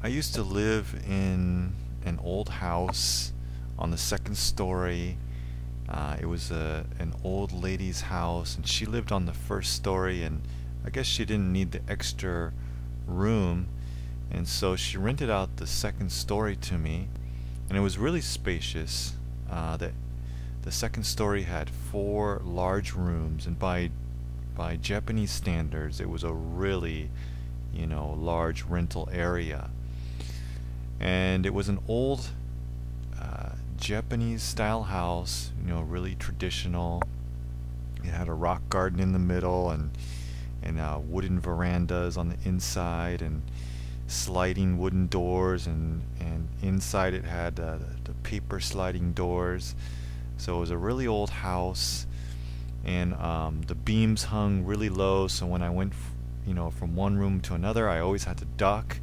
I used to live in an old house on the second story. It was an old lady's house, and she lived on the first story, and I guess she didn't need the extra room, and so she rented out the second story to me, and it was really spacious. The second story had four large rooms, and by Japanese standards, it was a really, large rental area. And it was an old Japanese style house, really traditional. It had a rock garden in the middle, and wooden verandas on the inside, and sliding wooden doors, and inside it had the paper sliding doors. So it was a really old house, and the beams hung really low, so when I went from one room to another, I always had to duck,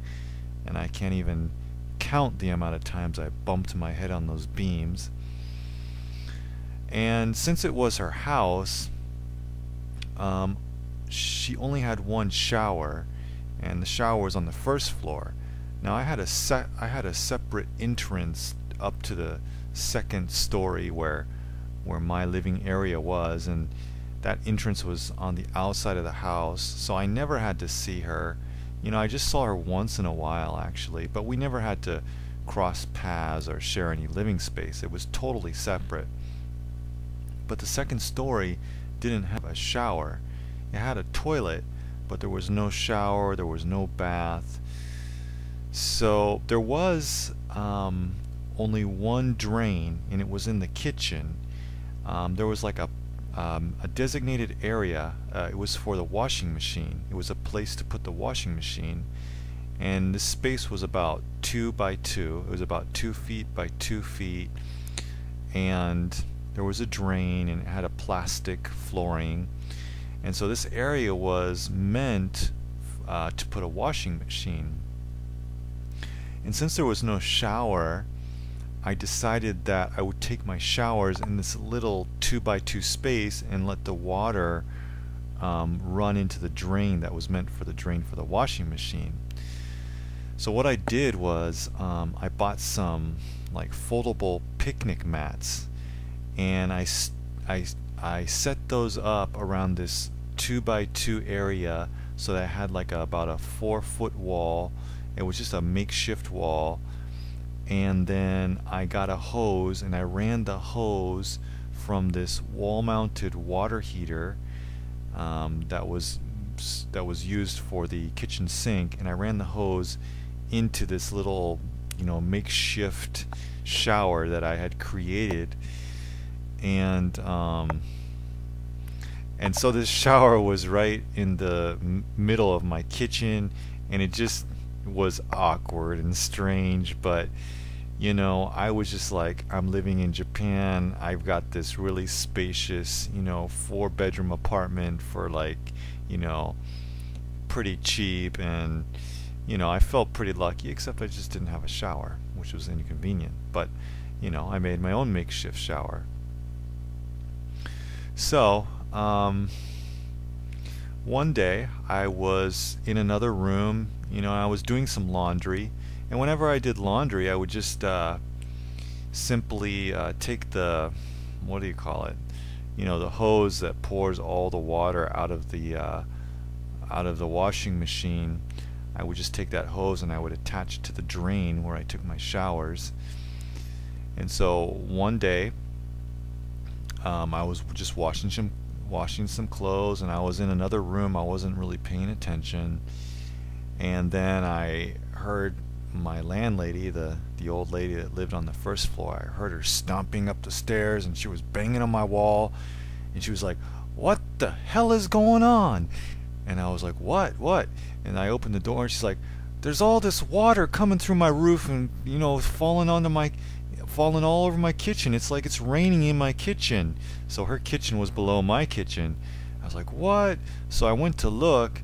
and I can't even count the amount of times I bumped my head on those beams. And since it was her house, she only had one shower, and the shower was on the first floor. Now I had a separate entrance up to the second story where my living area was, and that entrance was on the outside of the house, so I never had to see her. I just saw her once in a while, actually, but we never had to cross paths or share any living space. It was totally separate. But the second story didn't have a shower. It had a toilet, but there was no shower, there was no bath. So there was only one drain, and it was in the kitchen. There was like a designated area. It was for the washing machine. It was a place to put the washing machine, and this space was about 2 by 2. It was about 2 feet by 2 feet, and there was a drain, and it had a plastic flooring, and so this area was meant to put a washing machine. And since there was no shower, I decided that I would take my showers in this little 2 by 2 space and let the water run into the drain that was meant for the drain for the washing machine. So what I did was I bought some like foldable picnic mats, and I set those up around this 2 by 2 area, so that I had like about a 4-foot wall. It was just a makeshift wall. And then I got a hose, and I ran the hose from this wall-mounted water heater that was used for the kitchen sink, and I ran the hose into this little makeshift shower that I had created, and so this shower was right in the middle of my kitchen, and it just was awkward and strange, but I was just like, I'm living in Japan. I've got this really spacious 4-bedroom apartment for like pretty cheap, and I felt pretty lucky, except I just didn't have a shower, which was inconvenient. But I made my own makeshift shower. So one day I was in another room, I was doing some laundry, and whenever I did laundry, I would just simply take the, what do you call it, the hose that pours all the water out of the washing machine. I would just take that hose and I would attach it to the drain where I took my showers. And so one day I was just washing some clothes, and I was in another room. I wasn't really paying attention, and then I heard my landlady, the old lady that lived on the first floor, I heard her stomping up the stairs, and she was banging on my wall, and she was like, "What the hell is going on?" And I was like, what? And I opened the door, and she's like, "There's all this water coming through my roof, and falling all over my kitchen. It's like it's raining in my kitchen." So her kitchen was below my kitchen. I was like, "What?" So I went to look,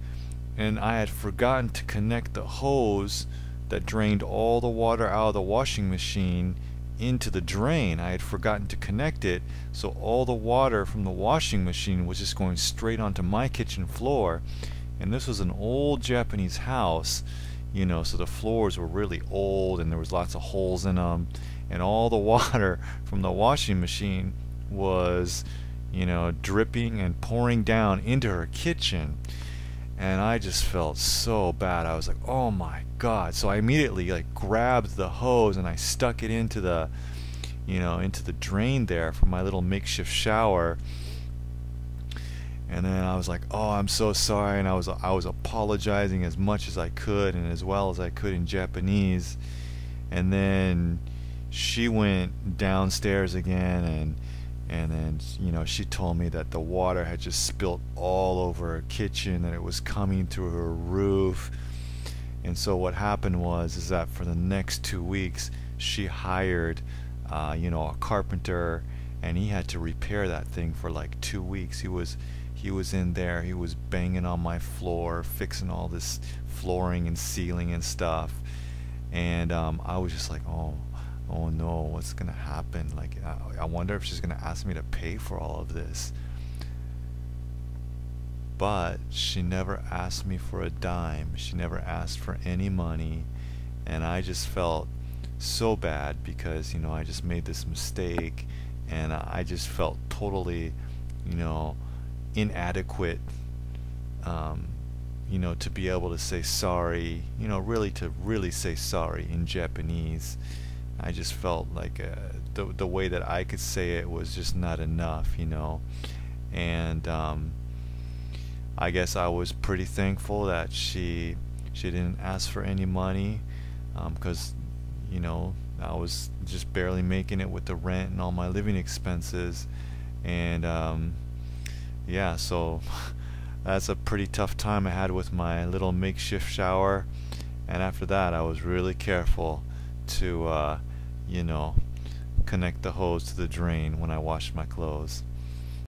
and I had forgotten to connect the hose that drained all the water out of the washing machine into the drain. I had forgotten to connect it, so all the water from the washing machine was just going straight onto my kitchen floor. And this was an old Japanese house, so the floors were really old and there was lots of holes in them, and all the water from the washing machine was, dripping and pouring down into her kitchen. And I just felt so bad. I was like, oh my god. So I immediately like grabbed the hose and I stuck it into the into the drain there for my little makeshift shower. And then I was like, oh, I'm so sorry, and I was apologizing as much as I could and as well as I could in Japanese. And then she went downstairs again, and then she told me that the water had just spilt all over her kitchen and it was coming through her roof. And so what happened was that for the next 2 weeks she hired a carpenter, and he had to repair that thing for like 2 weeks. He was in there, he was banging on my floor, fixing all this flooring and ceiling and stuff. And I was just like, oh no, what's gonna happen? Like, I wonder if she's gonna ask me to pay for all of this. But she never asked me for a dime. She never asked for any money. And I just felt so bad because, I just made this mistake, and I just felt totally, inadequate, to be able to say sorry, to really say sorry in Japanese. I just felt like the way that I could say it was just not enough, and I guess I was pretty thankful that she didn't ask for any money, because I was just barely making it with the rent and all my living expenses. And yeah, so that's a pretty tough time I had with my little makeshift shower. And after that I was really careful to connect the hose to the drain when I washed my clothes.